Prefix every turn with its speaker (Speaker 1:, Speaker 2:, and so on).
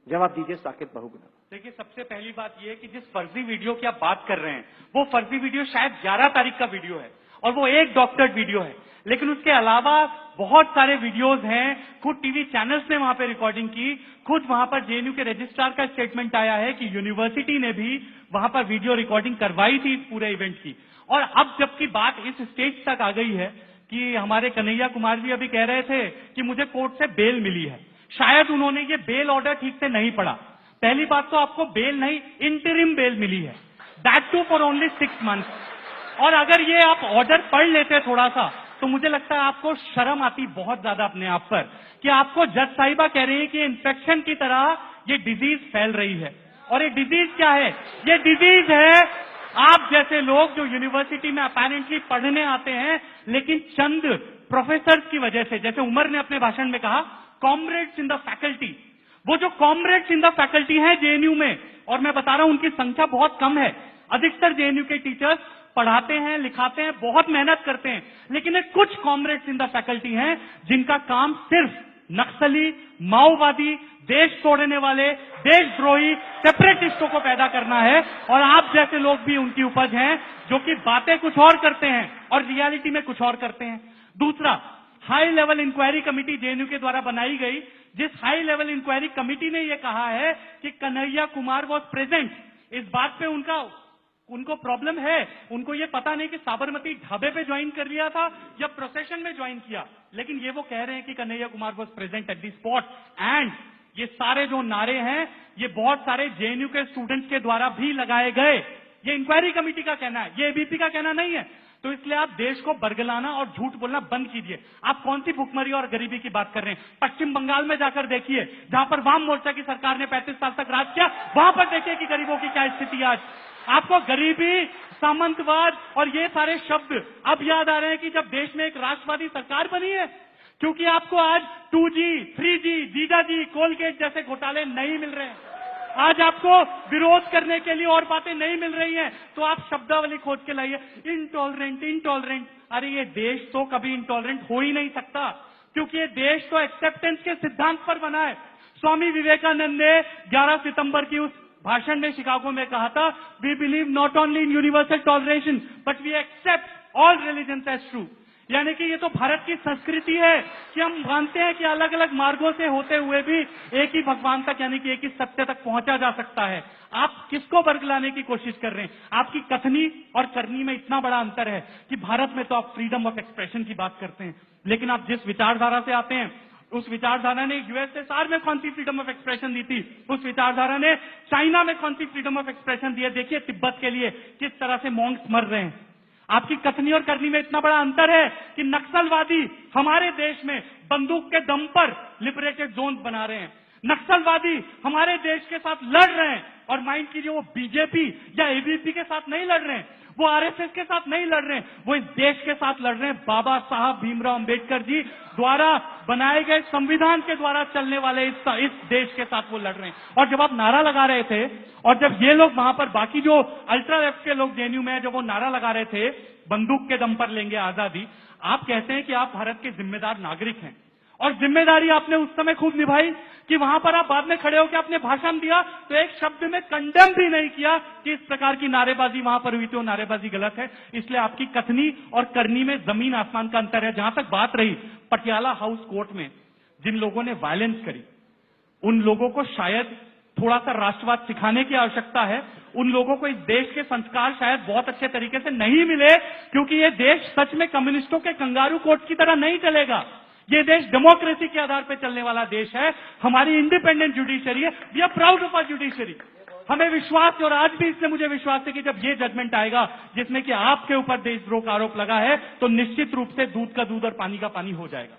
Speaker 1: जवाब दीजिए साकेत बहुगुणा।
Speaker 2: देखिए, सबसे पहली बात यह है कि जिस फर्जी वीडियो की आप बात कर रहे हैं, वो फर्जी वीडियो शायद 11 तारीख का वीडियो है और वो एक डॉक्टर्ड वीडियो है, लेकिन उसके अलावा बहुत सारे वीडियोज हैं। खुद टीवी चैनल्स ने वहां पर रिकॉर्डिंग की, खुद वहां पर जेएनयू के रजिस्ट्रार का स्टेटमेंट आया है कि यूनिवर्सिटी ने भी वहां पर वीडियो रिकॉर्डिंग करवाई थी इस पूरे इवेंट की। और अब जबकि बात इस स्टेज तक आ गई है कि हमारे कन्हैया कुमार जी अभी कह रहे थे कि मुझे कोर्ट से बेल मिली है, शायद उन्होंने ये बेल ऑर्डर ठीक से नहीं पढ़ा। पहली बात तो आपको बेल नहीं, इंटरिम बेल मिली है, that too for only 6 months. और अगर ये आप ऑर्डर पढ़ लेते थोड़ा सा तो मुझे लगता है आपको शर्म आती बहुत ज्यादा अपने आप पर कि आपको जज साहिबा कह रही है कि इन्फेक्शन की तरह ये डिजीज फैल रही है। और ये डिजीज क्या है? ये डिजीज है आप जैसे लोग जो यूनिवर्सिटी में अपेरेंटली पढ़ने आते हैं, लेकिन चंद प्रोफेसर्स की वजह से, जैसे उमर ने अपने भाषण में कहा, कॉमरेड्स इन द फैकल्टी, वो जो कॉमरेड्स इन द फैकल्टी हैं जेएनयू में, और मैं बता रहा हूं उनकी संख्या बहुत कम है। अधिकतर जेएनयू के टीचर्स पढ़ाते हैं, लिखाते हैं, बहुत मेहनत करते हैं, लेकिन एक कुछ कॉमरेड्स इन द फैकल्टी हैं जिनका काम सिर्फ नक्सली, माओवादी, देश तोड़ने वाले, देशद्रोही, सेपरेटिस्टों को पैदा करना है। और आप जैसे लोग भी उनकी उपज हैं जो कि बातें कुछ और करते हैं और रियलिटी में कुछ और करते हैं। दूसरा, high level inquiry committee JNU के द्वारा बनाई गई, जिस हाई लेवल इंक्वायरी कमेटी ने यह कहा है कि कन्हैया कुमार वॉज प्रेजेंट, इस बात पे उनको प्रॉब्लम है। उनको ये पता नहीं कि साबरमती ढाबे पे ज्वाइन कर लिया था या प्रोसेशन में ज्वाइन किया, लेकिन ये वो कह रहे हैं कि Kanhaiya Kumar was present at the spot. And ये सारे जो नारे हैं, ये बहुत सारे जेएनयू के स्टूडेंट्स के द्वारा भी लगाए गए। ये इंक्वायरी कमेटी का कहना है, ये एबीपी का कहना नहीं है। तो इसलिए आप देश को बरगलाना और झूठ बोलना बंद कीजिए। आप कौन सी भुखमरी और गरीबी की बात कर रहे हैं? पश्चिम बंगाल में जाकर देखिए, जहां पर वाम मोर्चा की सरकार ने 35 साल तक राज किया, वहां पर देखिए कि गरीबों की क्या स्थिति है आज। आपको गरीबी, सामंतवाद और ये सारे शब्द अब याद आ रहे हैं कि जब देश में एक राष्ट्रवादी सरकार बनी है, क्योंकि आपको आज 2G, 3G, जीजाजी, कोलगेट जैसे घोटाले नहीं मिल रहे हैं। आज आपको विरोध करने के लिए और बातें नहीं मिल रही हैं, तो आप शब्दावली खोज के लाइए, इंटॉलरेंट, इंटॉलरेंट। अरे ये देश तो कभी इंटॉलरेंट हो ही नहीं सकता, क्योंकि ये देश तो एक्सेप्टेंस के सिद्धांत पर बना है। स्वामी विवेकानंद ने 11 सितंबर की उस भाषण में शिकागो में कहा था, we believe not only in universal toleration but we accept all religions as true. यानी कि ये तो भारत की संस्कृति है कि हम मानते हैं कि अलग अलग मार्गों से होते हुए भी एक ही भगवान तक, यानी कि एक ही सत्य तक पहुंचा जा सकता है। आप किसको बरगलाने की कोशिश कर रहे हैं? आपकी कथनी और करनी में इतना बड़ा अंतर है कि भारत में तो आप फ्रीडम ऑफ एक्सप्रेशन की बात करते हैं, लेकिन आप जिस विचारधारा से आते हैं, उस विचारधारा ने यूएसएसआर में कौन सी फ्रीडम ऑफ एक्सप्रेशन दी थी? उस विचारधारा ने चाइना में कौन सी फ्रीडम ऑफ एक्सप्रेशन दी है? देखिए तिब्बत के लिए किस तरह से मॉन्क्स मर रहे हैं। आपकी कथनी और करनी में इतना बड़ा अंतर है कि नक्सलवादी हमारे देश में बंदूक के दम पर लिबरेटेड जोन बना रहे हैं। नक्सलवादी हमारे देश के साथ लड़ रहे हैं, और माइंड कीजिए वो बीजेपी या एबीपी के साथ नहीं लड़ रहे हैं, वो आरएसएस के साथ नहीं लड़ रहे हैं, वो इस देश के साथ लड़ रहे हैं। बाबा साहब भीमराव अंबेडकर जी द्वारा बनाए गए संविधान के द्वारा चलने वाले इस देश के साथ वो लड़ रहे हैं। और जब आप नारा लगा रहे थे, और जब ये लोग वहां पर बाकी जो अल्ट्रा लेफ्ट के लोग जेएनयू में जब वो नारा लगा रहे थे, बंदूक के दम पर लेंगे आजादी, आप कहते हैं कि आप भारत के जिम्मेदार नागरिक हैं, और जिम्मेदारी आपने उस समय खूब निभाई कि वहां पर आप बाद में खड़े होकर आपने भाषण दिया तो एक शब्द में कंडेम भी नहीं किया कि इस प्रकार की नारेबाजी वहां पर हुई थी, वो नारेबाजी गलत है। इसलिए आपकी कथनी और करनी में जमीन आसमान का अंतर है। जहां तक बात रही पटियाला हाउस कोर्ट में जिन लोगों ने वायलेंस करी, उन लोगों को शायद थोड़ा सा राष्ट्रवाद सिखाने की आवश्यकता है। उन लोगों को इस देश के संस्कार शायद बहुत अच्छे तरीके से नहीं मिले, क्योंकि ये देश सच में कम्युनिस्टों के कंगारू कोर्ट की तरह नहीं चलेगा। ये देश डेमोक्रेसी के आधार पर चलने वाला देश है। हमारी इंडिपेंडेंट जुडिशरी है, we are proud of our judiciary. हमें विश्वास है, और आज भी इससे मुझे विश्वास है कि जब ये जजमेंट आएगा जिसमें कि आपके ऊपर देशद्रोह का आरोप लगा है, तो निश्चित रूप से दूध का दूध और पानी का पानी हो जाएगा।